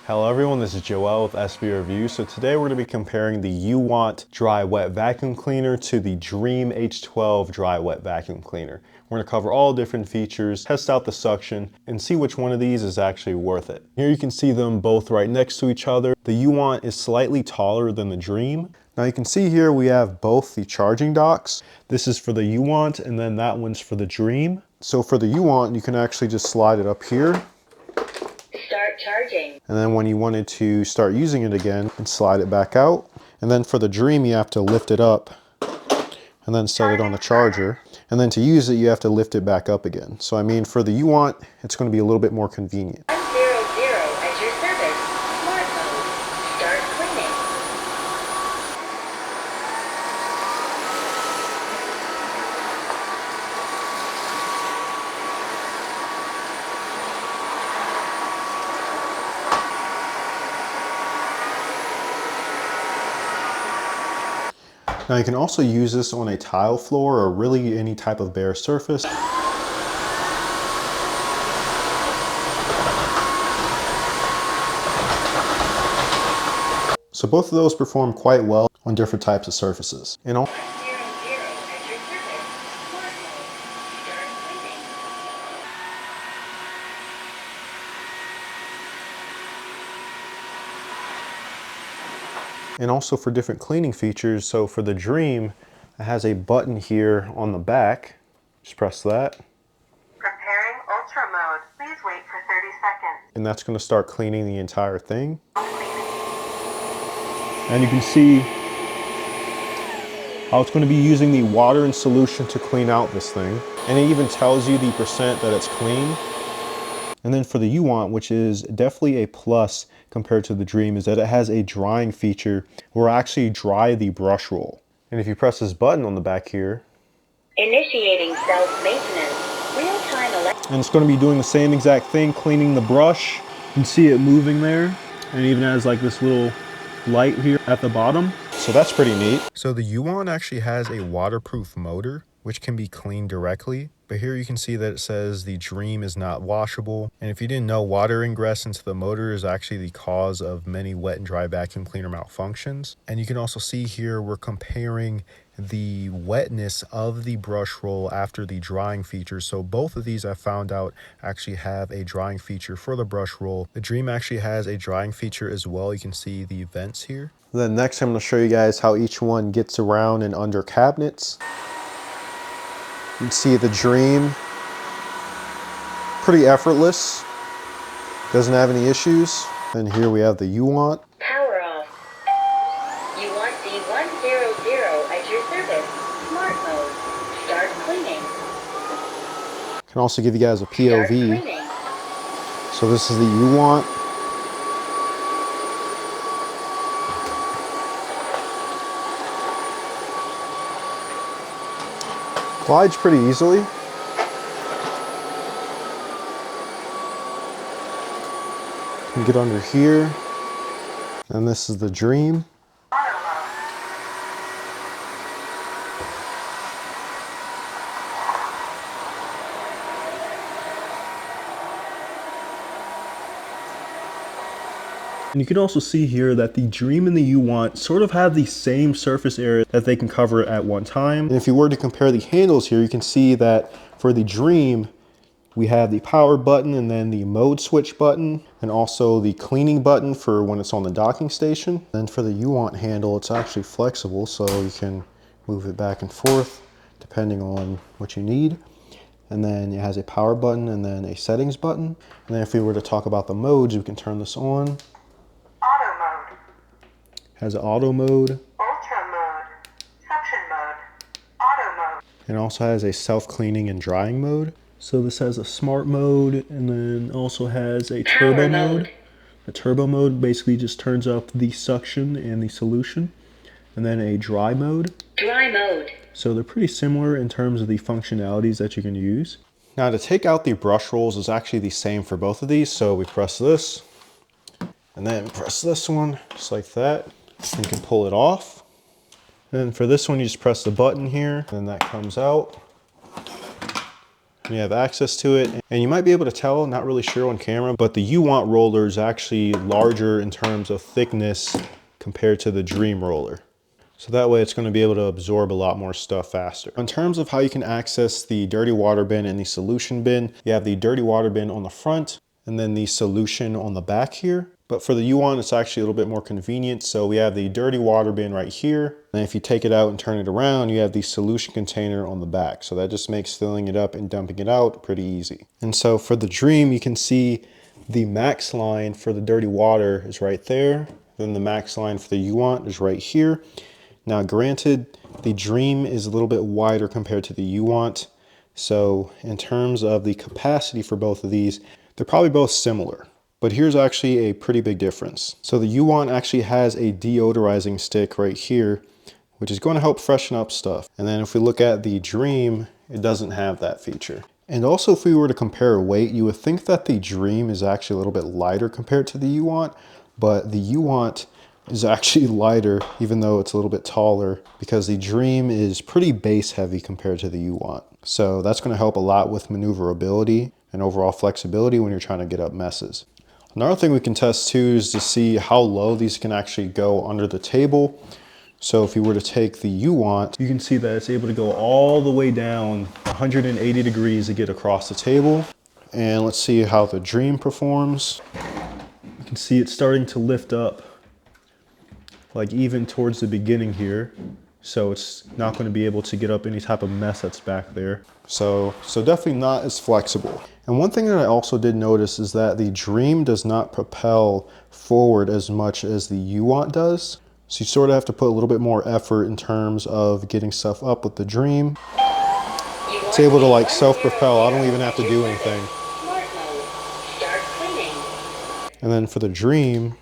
Hello everyone, this is Joel with SB Review. So today we're going to be comparing the UWANT Dry Wet Vacuum Cleaner to the Dreame H12 Dry Wet Vacuum Cleaner. We're going to cover all different features, test out the suction, and see which one of these is actually worth it. Here you can see them both right next to each other. The UWANT is slightly taller than the Dreame. Now you can see here we have both the charging docks. This is for the UWANT and then that one's for the Dreame. So for the UWANT, you can actually just slide it up here. Start charging. And then when you wanted to start using it again, and slide it back out. And then for the Dreame, you have to lift it up and then set it on the charger. And then to use it, you have to lift it back up again. So I mean, for the UWANT, it's going to be a little bit more convenient. 100 at your service. Smart mode. Start cleaning. Now you can also use this on a tile floor or really any type of bare surface. So both of those perform quite well on different types of surfaces. And all 100 at your service. Smart mode. Start cleaning. And also for different cleaning features. So for the Dreame, it has a button here on the back. Just press that. Preparing ultra mode. Please wait for 30 seconds. And that's going to start cleaning the entire thing. And you can see how it's going to be using the water and solution to clean out this thing. And it even tells you the percent that it's clean. And then for the UWANT, which is definitely a plus compared to the Dreame, is that it has a drying feature where it actually dry the brush roll. And if you press this button on the back here, Initiating self-maintenance. Real-time electric. and it's going to be doing the same exact thing, cleaning the brush. You can see it moving there, and it even has like this little light here at the bottom. So that's pretty neat. So the UWANT actually has a waterproof motor, which can be cleaned directly. But here you can see that it says the Dreame is not washable. And if you didn't know, water ingress into the motor is actually the cause of many wet and dry vacuum cleaner malfunctions. And you can also see here we're comparing the wetness of the brush roll after the drying feature. So both of these I found out actually have a drying feature for the brush roll. The Dreame actually has a drying feature as well. You can see the vents here. Then next I'm going to show you guys how each one gets around and under cabinets. You can see the Dreame, pretty effortless, doesn't have any issues. Then here we have the UWANT. Power off. UWANT D100 at your service. Smart mode. Start cleaning. Can also give you guys a Start POV. cleaning. So this is the UWANT. Glides pretty easily. You can get under here. And this is the Dreame. And you can also see here that the Dreame and the UWANT sort of have the same surface area that they can cover at one time. And if you were to compare the handles here, you can see that for the Dreame, we have the power button and then the mode switch button, and also the cleaning button for when it's on the docking station. Then for the UWANT handle, it's actually flexible, so you can move it back and forth depending on what you need. And then it has a power button and then a settings button. And then if we were to talk about the modes, we can turn this on. Auto mode. Has an auto mode. Ultra mode. Suction mode. Auto mode. And also has a self-cleaning and drying mode. So this has a smart mode and then also has a turbo mode. The turbo mode basically just turns up the suction and the solution. And then a dry mode. Dry mode. So they're pretty similar in terms of the functionalities that you can use. Now to take out the brush rolls is actually the same for both of these. So we press this and then press this one just like that. And you can pull it off. And for this one, you just press the button here and that comes out. You have access to it, and you might be able to tell, not really sure on camera, but the UWANT roller is actually larger in terms of thickness compared to the Dreame roller. So that way it's going to be able to absorb a lot more stuff faster. In terms of how you can access the dirty water bin and the solution bin, you have the dirty water bin on the front and then the solution on the back here. But for the UWANT, it's actually a little bit more convenient. So we have the dirty water bin right here. And if you take it out and turn it around, you have the solution container on the back. So that just makes filling it up and dumping it out pretty easy. And so for the Dreame, you can see the max line for the dirty water is right there. Then the max line for the UWANT is right here. Now granted, the Dreame is a little bit wider compared to the UWANT. So in terms of the capacity for both of these, they're probably both similar. But here's actually a pretty big difference. So the UWANT actually has a deodorizing stick right here, which is going to help freshen up stuff. And then if we look at the Dreame, it doesn't have that feature. And also if we were to compare weight, you would think that the Dreame is actually a little bit lighter compared to the UWANT, but the UWANT is actually lighter, even though it's a little bit taller, because the Dreame is pretty base heavy compared to the UWANT. So that's going to help a lot with maneuverability and overall flexibility when you're trying to get up messes. Another thing we can test too is to see how low these can actually go under the table. So if you were to take the UWANT, you can see that it's able to go all the way down 180 degrees to get across the table. And let's see how the Dreame performs. You can see it's starting to lift up, like even towards the beginning here. So it's not going to be able to get up any type of mess that's back there. So definitely not as flexible. And one thing that I also did notice is that the Dreame does not propel forward as much as the UWANT does. So you sort of have to put a little bit more effort in terms of getting stuff up with the Dreame. It's able to like self-propel. I don't even have to do anything. And then for the Dreame,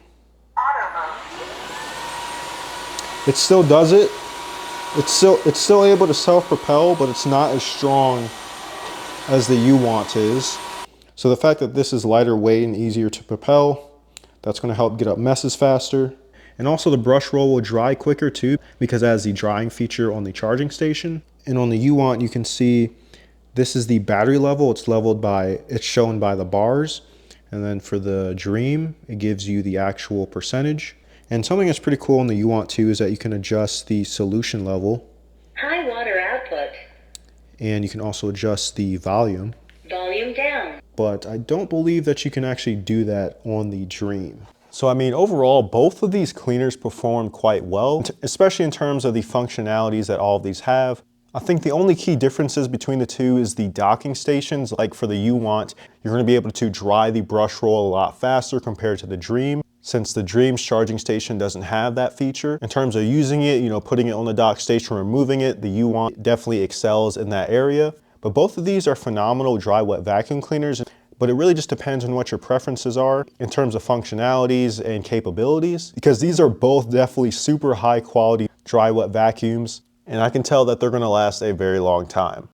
it still does it. It's still able to self-propel, but it's not as strong as the UWANT is. So the fact that this is lighter weight and easier to propel, that's going to help get up messes faster. And also the brush roll will dry quicker too, because it has the drying feature on the charging station. And on the UWANT, you can see this is the battery level. It's shown by the bars. And then for the Dreame, it gives you the actual percentage. And something that's pretty cool on the UWANT too is that you can adjust the solution level. High water output. And you can also adjust the volume. Volume down. But I don't believe that you can actually do that on the Dreame. So I mean, overall, both of these cleaners perform quite well, especially in terms of the functionalities that all of these have. I think the only key differences between the two is the docking stations. Like for the UWANT, you're going to be able to dry the brush roll a lot faster compared to the Dreame, since the Dreame's charging station doesn't have that feature. In terms of using it, putting it on the dock station, removing it, the UWANT definitely excels in that area. But both of these are phenomenal dry wet vacuum cleaners, but it really just depends on what your preferences are in terms of functionalities and capabilities, because these are both definitely super high quality dry wet vacuums. And I can tell that they're going to last a very long time.